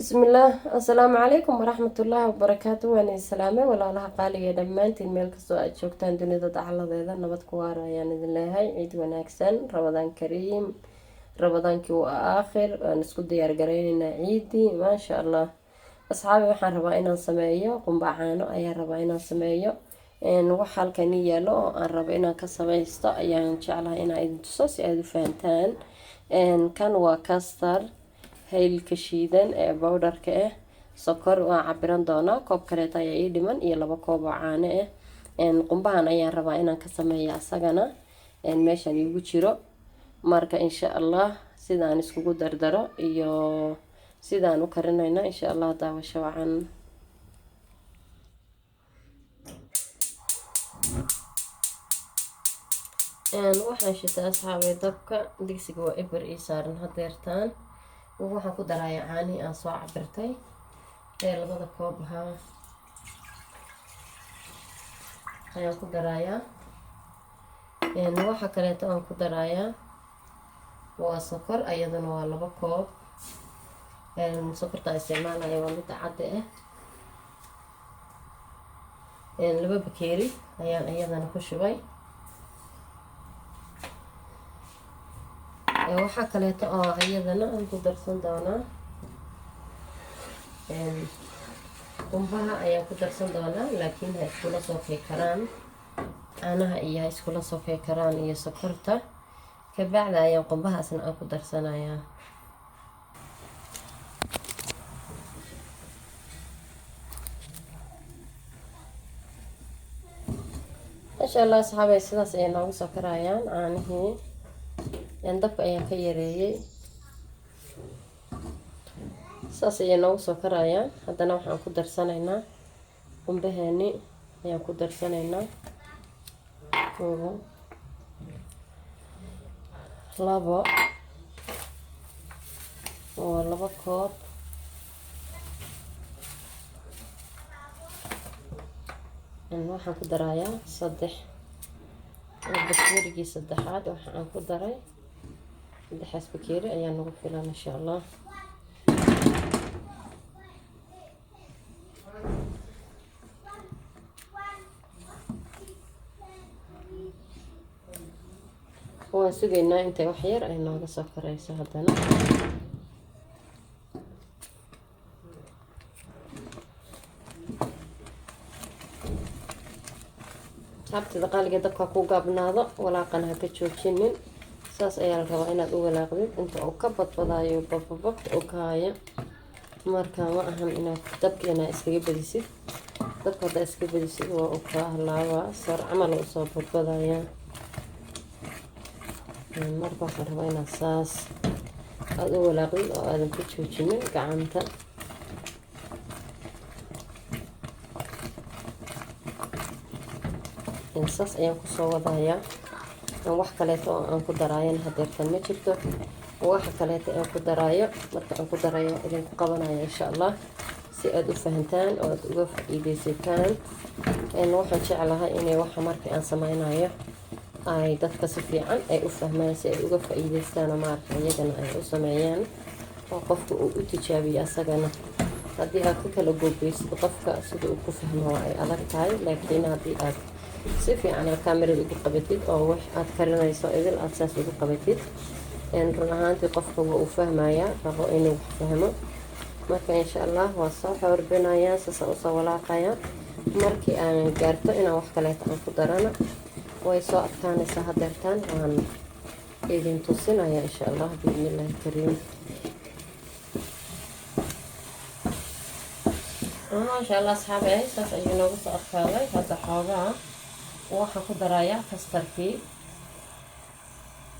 بسم الله السلام عليكم ورحمة الله وبركاته وأنا السلامة ولا لها قالي دمانتي الملك سؤال شوكتان دنيا على ذا نبت كوارا يعني ذي هاي عيد وناكسن رمضان كريم رمضان كي آخر نسكت ديار قرينا عيدي ما شاء الله أصحابي waxaan rabaa inaan sameeyo qumbacaano ayaan rabaa inaan sameeyo wax halkan yaalo oo aan rabo inaan ka samaysto ayaan jeclahay inaan idin tuso si aad u fahantaan kan waa custard haylka shiidan ee bowdharka ah sokor waan cabiran doonaa koob kaleeta ayaa ii dhiman iyo 2 koob oo caano ah qumbahan ayaan rabaa inaan ka sameeyo asagana meeshan igu jiro marka insha Allah sidaan iskugu dardaro iyo sidaan u karinayna insha Allah daawasho wacan waxaan shitaa asxaabay dabka digsiga waa eber ii saaran hadeertaan waxaan ku darayaa caani aan soo cabirtay ee 2 koob ahaa ayaan ku darayaa waxa kale aan ku darayaa waa sokor ayadana waa 2 koob sokorta isticmaalaya waa mid cad ah 2 bakeeri ayaan ayadana ku shubay waxa kale oo ayadana aan ku darsan doonaa qumbaha ayaan ku darsan doonaa laakiin ha iskula soo karaan caanaha iyo iskula soo karaan iyo sokorta ka bacda ayaan qumbahaasna aan ku darsanayaa insha Allah saxaabay sidaas ay noogu soo karayaan caanihii dabka ayaan ka yareeyay saas ay noogu soo karayaan haddana waxaan ku darsanaynaa qumbaheeni ayaan ku darsanaynaa 2 koob waxaan ku darayaa 3 bakeerigii saddexaad waxaan ku daray 3 bakeeri ayaa nagu filan insha Allah waan sugaynaa intay wax yar ay nooga soo karayso haddana habtida qaaliga dabka ku gaabnaado walaaqana ha ka joojinin saas ayaa la rabaa inaad u walaaqdid inta uu ka badbadayo bababab oo kaaya marka ma ahan inaad dabkeena iskaga badisid dabka hadda iska badisid waa uu ka halaabaa sar camal u soo badbadaya marka waxaan rabaa inaad saas aad u walaaqdid oo aadan ka joojinin gacanta saas ayaan ku soo wadayaa wax kaleeto oo aan ku daraayo hadeertan ma jirto waxa kaleeto aan ku daraayo marka aan ku darayo idin ku qabanayo insha Allah si aad u fahantaan oo aad uga faa'iideysataan waxaan jeclahay inay waxa markii aan sameynayo ay dadka si fiican ay u fahmaan si ay uga faa'iideystaan marka iyagana ay u sameeyaan oo qofku uu u tijaabiyo asagana haddii aad ku kala googeysid qofka sida uu ku fahmo ay adag tahay laakiin haddii aad si fiican kaamirada ugu qabatid oo wax aad karinayso idil aad saas ugu qabatid run ahaantii qofka waa uu fahmayaa rabo inuu wax fahmo marka insha Allah waa soo xorbinayaa saas u soo walaaqaya markii aan gaarto inaan wax kaleeto aan ku darana way soo adkaanaysaa hadeertaan waan idin tusinayaa insha Allah bismillaahi kariim ما شاء الله أصحابي ساس أيو نوغو سو أدكاday hadda xoogaa waxaan ku darayaa kastarkii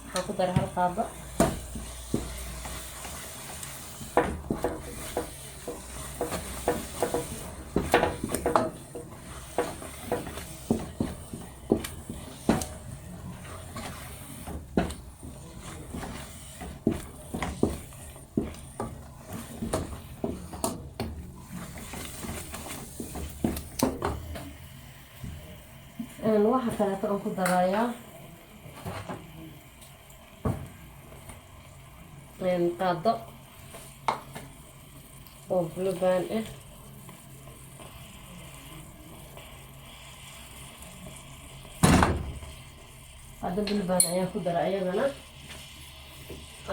waxaan ku daray hal qaado waxa kale aan ku darayaa qaado oo lubaan ah. Hadda bulbaan ayaan ku daray ayadana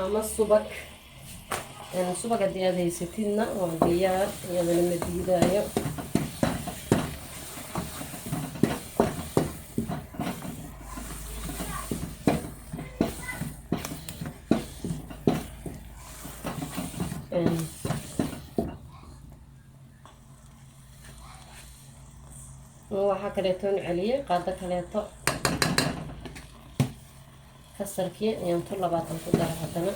ama subag. Subag haddii aad haysatidna waa diyaar, iyadana ma diidaayo. waxaa kaleetoon celiyay qaado kaleeto kasarkii ayaan tu labaatan ku daray haddana.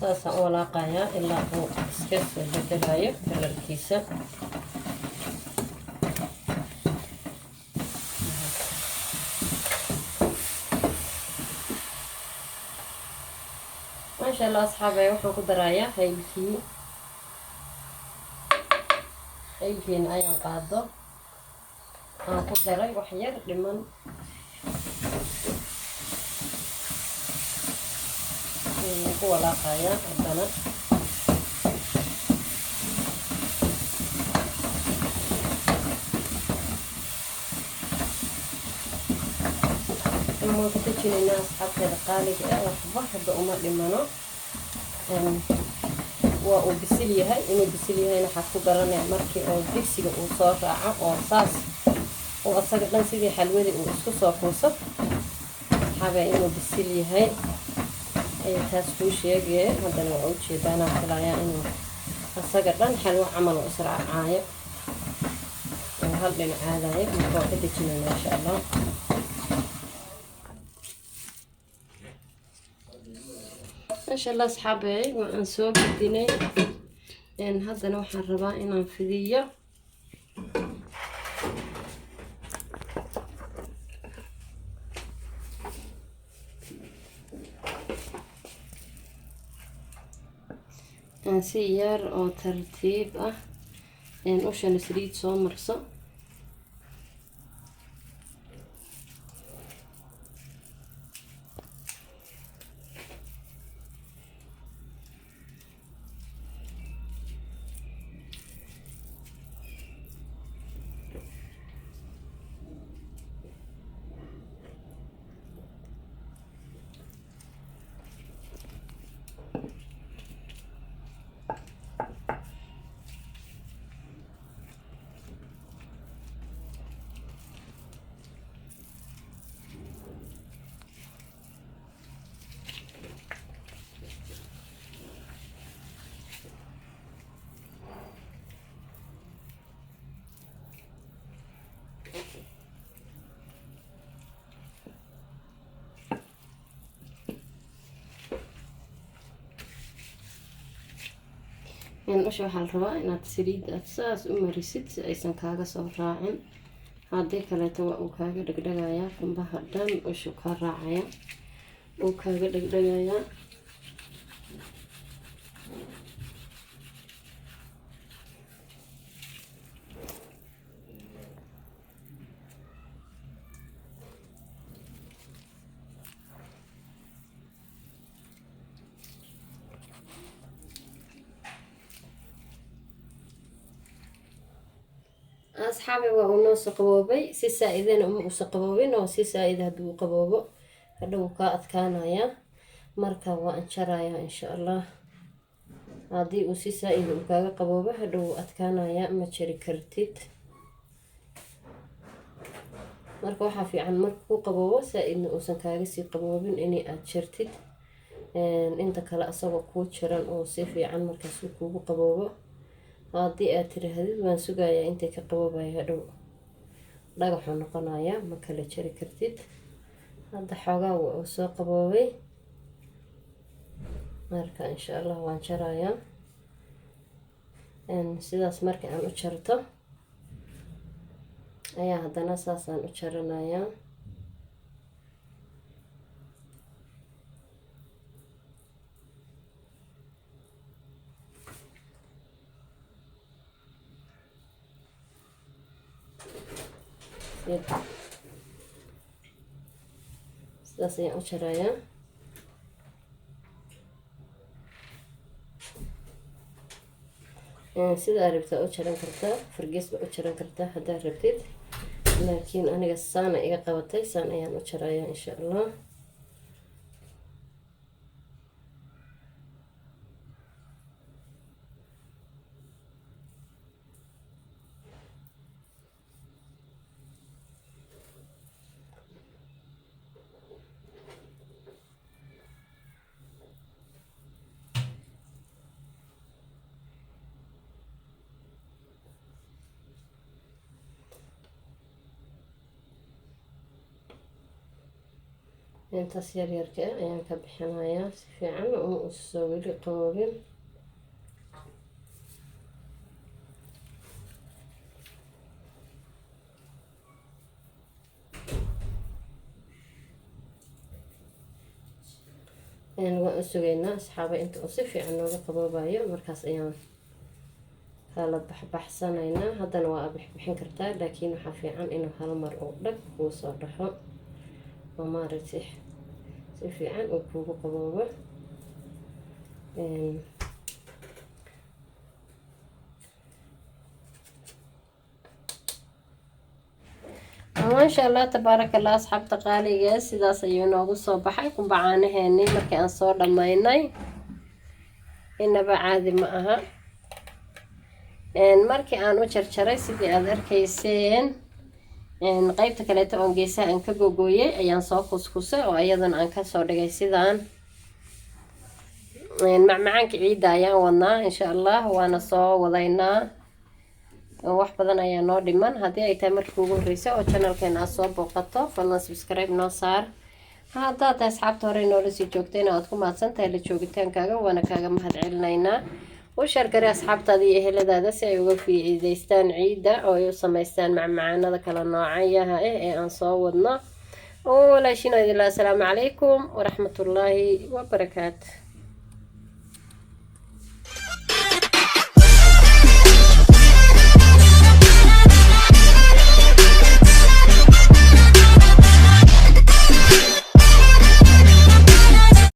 saasaan u walaaqayaa ilaa uu iska soo bedelayo kalarkiisa. maasha allah asxaabay, waxaan ku darayaa haylkiina ayaan qaado aan ku daray wax yar dhiman. ku walaaqayaa haddana. waan ku dejinaynaa asxaabteeda qaaliga ah, waxba hadda uma dhimano. waa uu bisil yahay. inuu bisil yahayna waxaad ku garanaya markii oo digsiga uu soo raaco oo saas oo asaga dhan sidii xalwadii uu isku soo kuuso, asxaabay inuu bisil yahay ayaa taas kuu sheegaya. haddana waa ujeedaanaa filayaa inuu asaga dhan xalwo camal oo israacaayo oo hal dhinac aadayo. marka waa ka dejinayna insha allah. maasha allah asxaabay, waan soo gedinay. haddana waxaan rabaa inaan fidiyo. si yar oo tartiib ah ushana saliid soo marso. usha waxaa la rabaa inaad saliid aad saas u marisid si aysan kaaga soo raacin. haddii kaleeto waa uu kaaga dhegdhegayaa qumbaha dhan. ushu kaa raacaya uu kaaga dhegdhegayaa. asxaabi waa uu noo saqaboobay. si saa-idana uma usa qaboobin, oo si saa-ida hadduu u qaboobo hadha wuu kaa adkaanayaa. marka waa anjarayaa insha allah. haddii uu si saa-ida uu kaaga qaboobo hadha wuu adkaanayaa, ma jari kartid. marka waxaa fiican marka ku qaboobo saa-idna uusan kaaga sii qaboobin inay aad jartid. inta kale asagoo kuu jiran oo si fiican markaasuu kuugu qaboobo. haddii aad tirahdid waan sugayaa intay ka qaboobaya hadhow dhagaxuu noqonayaa, ma kala jari kartid. hadda xoogaa waa uu soo qaboobay. marka insha allah waan jarayaa. sidaas markii aan u jarto ayaa haddana saasaan u jaranayaa. sidaas ayaan u jarayaa. sidaa rabtaa u jaran kartaa, fargees baa u jaran kartaa haddaad rabtid, laakiin aniga saana iga qabatay, saan ayaan u jarayaa insha allah. intaas yaryarka ayaan ka bixinayaa si fiican uma usoo weli qaboobin. waan u sugaynaa asxaaba inta uu si fiican nooga qaboobayo, markaas ayaan kala baxbaxsanaynaa. haddana waa bixbixin kartaa, laakiin waxaa fiican inuu hal mar uu dhag kuu soo dhaxo oo maaragtay si fiican uu kuugu qaboobo. maasha allah tabaaraka allah asxaabta qaaliga, sidaas ayuu noogu soo baxay qumbacaanaheenii markii aan soo dhammaynay. inaba caadi ma aha. markii aan u jarjaray sidii aad arkayseen, qaybta kaleeto oon geesaha aan ka gogooyay ayaan soo kuskusay oo iyadana aan kasoo dhigay sidaan. macmacaanka ciidda ayaan wadnaa insha allah, waana soo wadaynaa. wax badan ayaa noo dhiman. haddii ay tahay markii ugu horreysay oo channelkeena aad soo booqato, fadlan subscribe noo saar. haddaad tahay asxaabta horey noola sii joogtayna aad ku mahadsan tahay la joogitaankaaga, waana kaaga mahad celinaynaa. u sheergari asxaabtaada iyo eheladaada si ay uga faa'iidaystaan ciidda oo ay u samaystaan macmacaanada kala noocayaha ee aan soo wadno. oo walaashiin idin la asalaamu calaykum waraxmatullaahi wabarakaatu.